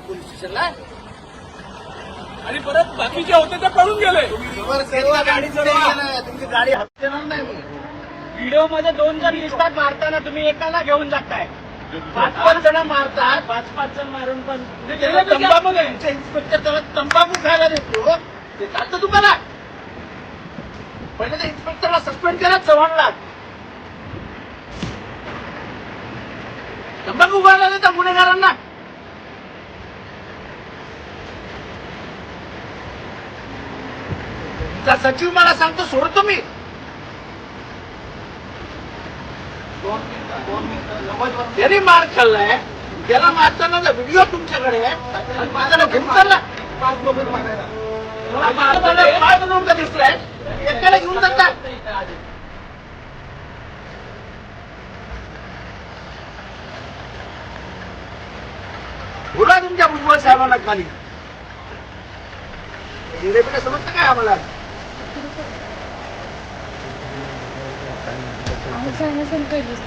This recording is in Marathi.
पोलीस स्टेशनला. आणि परत बाकीचे होते ते पळून गेले. तुमची गाडी हात देणार नाही मी. व्हिडिओ मध्ये 2 जण दिसतात मारताना, तुम्ही एकाला घेऊन जाताय. 5-5 जण मारतात. 5-5 जण मारून पण तंबाखू इन्स्पेक्टर त्याला तंबाखू खायला देतो, ते चालतं तुम्हाला? पहिले त्या इन्स्पेक्टरला सस्पेंड करा, चव्हाणला. तंबाखू खायला देता गुन्हेगारांना. तुमचा सचिव मला सांगतो सोडतो मी. त्यांनी मार खाल्लाय, त्याला मारताना व्हिडिओ तुमच्याकडे आहे आणि माझ्याला घेऊन चालला. मला मारताना पाय बनवून का दिसलाय? एकाला घेऊन जाता. बोला तुमच्या भुजबळ साहेबांना खाली. हिरेपिढे समजतं काय आम्हाला? सांगा सर पहिलीच